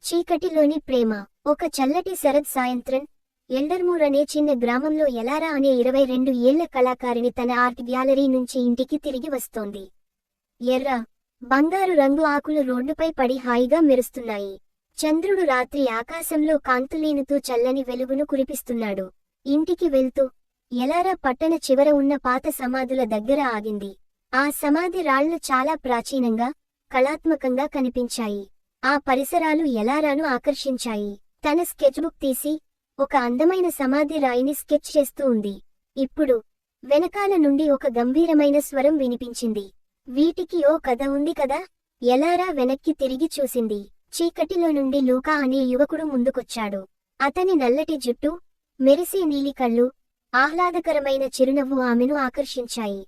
చీకటిలోని ప్రేమ. ఒక చల్లటి శరద్ సాయంత్రం ఎల్డర్మూర్ అనే చిన్న గ్రామంలో ఎలారా అనే 22 ఏళ్ల కళాకారిణి తన ఆర్ట్ గ్యాలరీ నుంచి ఇంటికి తిరిగి వస్తోంది. ఎర్ర, బంగారు రంగు ఆకులు రోడ్డుపై పడి హాయిగా మెరుస్తున్నాయి. చంద్రుడు రాత్రి ఆకాశంలో కాంతులీనుతూ చల్లని వెలుగును కురిపిస్తున్నాడు. ఇంటికి వెళ్తూ ఎలారా పట్టణ చివర ఉన్న పాత సమాధుల దగ్గర ఆగింది. ఆ సమాధి రాళ్లు చాలా ప్రాచీనంగా, కళాత్మకంగా కనిపించాయి. ఆ పరిసరాలు ఎలారాను ఆకర్షించాయి. తన స్కెచ్బుక్ తీసి ఒక అందమైన సమాధి రాయిని స్కెచ్ చేస్తూ ఉంది. ఇప్పుడు వెనకాల నుండి ఒక గంభీరమైన స్వరం వినిపించింది. వీటికి ఓ కథ ఉంది కదా. ఎలారా వెనక్కి తిరిగి చూసింది. చీకటిలో నుండి లూకా అనే యువకుడు ముందుకొచ్చాడు. అతని నల్లటి జుట్టు, మెరిసే నీలి కళ్ళు, ఆహ్లాదకరమైన చిరునవ్వు ఆమెను ఆకర్షించాయి.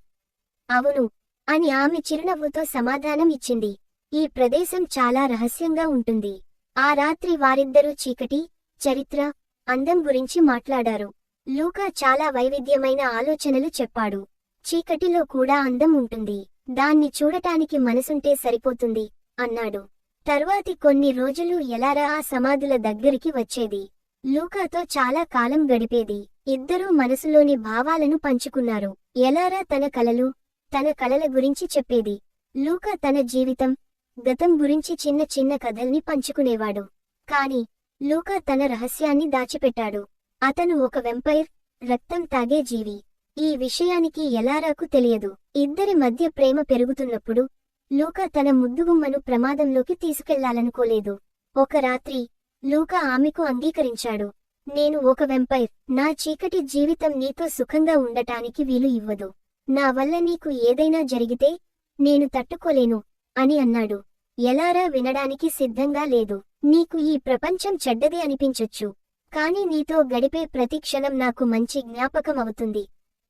అవును అని ఆమె చిరునవ్వుతో సమాధానం ఇచ్చింది. ఈ ప్రదేశం చాలా రహస్యంగా ఉంటుంది. ఆ రాత్రి వారిద్దరూ చీకటి, చరిత్ర, అందం గురించి మాట్లాడారు. లూకా చాలా వైవిధ్యమైన ఆలోచనలు చెప్పాడు. చీకటిలో కూడా అందం ఉంటుంది, దాన్ని చూడటానికి మనసుంటే సరిపోతుంది అన్నాడు. తర్వాతి కొన్ని రోజులు ఎలారా ఆ సమాధుల దగ్గరికి వచ్చేది. లూకాతో చాలా కాలం గడిపేది. ఇద్దరూ మనసులోని భావాలను పంచుకున్నారు. ఎలారా తన కలల గురించి చెప్పేది. లూకా తన జీవితం, గతం గురించి చిన్న చిన్న కథల్ని పంచుకునేవాడు. కాని లూకా తన రహస్యాన్ని దాచిపెట్టాడు. అతను ఒక వెంపైర్, రక్తం తాగే జీవి. ఈ విషయానికి ఎలారాకు తెలియదు. ఇద్దరి మధ్య ప్రేమ పెరుగుతున్నప్పుడు లూకా తన ముద్దుగుమ్మను ప్రమాదంలోకి తీసుకెళ్లాలనుకోలేదు. ఒక రాత్రి లూకా ఆమెకు అంగీకరించాడు. నేను ఒక వెంపైర్. నా చీకటి జీవితం నీతో సుఖంగా ఉండటానికి వీలు ఇవ్వదు. నా వల్ల నీకు ఏదైనా జరిగితే నేను తట్టుకోలేను అని అన్నాడు. ఎలారా వినడానికి సిద్ధంగా లేదు. నీకు ఈ ప్రపంచం చెడ్డది అనిపించొచ్చు, కాని నీతో గడిపే ప్రతి క్షణం నాకు మంచి జ్ఞాపకం అవుతుంది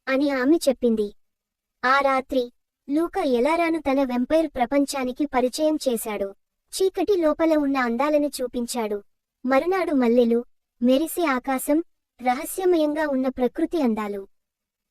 అని ఆమె చెప్పింది. ఆ రాత్రి లూకా ఎలారాను తన వెంపైర్ ప్రపంచానికి పరిచయం చేశాడు. చీకటి లోపల ఉన్న అందాలను చూపించాడు. మరునాడు మల్లెలు, మెరిసే ఆకాశం, రహస్యమయంగా ఉన్న ప్రకృతి అందాలు.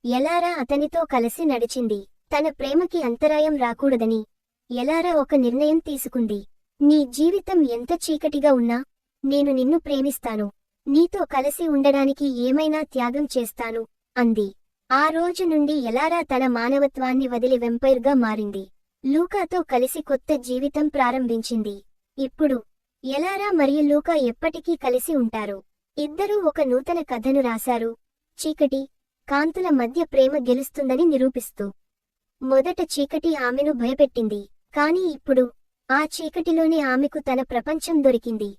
ఎలారా అతనితో కలిసి నడిచింది. తన ప్రేమకి అంతరాయం రాకూడదని ఎలారా ఒక నిర్ణయం తీసుకుంది. నీ జీవితం ఎంత చీకటిగా ఉన్నా నేను నిన్ను ప్రేమిస్తాను. నీతో కలిసి ఉండడానికి ఏమైనా త్యాగం చేస్తాను అంది. ఆ రోజు నుండి ఎలారా తన మానవత్వాన్ని వదిలి వెంపైర్గా మారింది. లూకాతో కలిసి కొత్త జీవితం ప్రారంభించింది. ఇప్పుడు ఎలారా మరియు లూకా ఎప్పటికీ కలిసి ఉంటారు. ఇద్దరూ ఒక నూతన కథను రాశారు. చీకటి, కాంతుల మధ్య ప్రేమ గెలుస్తుందని నిరూపిస్తూ. మొదట చీకటి ఆమెను భయపెట్టింది. కాని ఇప్పుడు ఆ చీకటిలోనే ఆమెకు తన ప్రపంచం దొరికింది.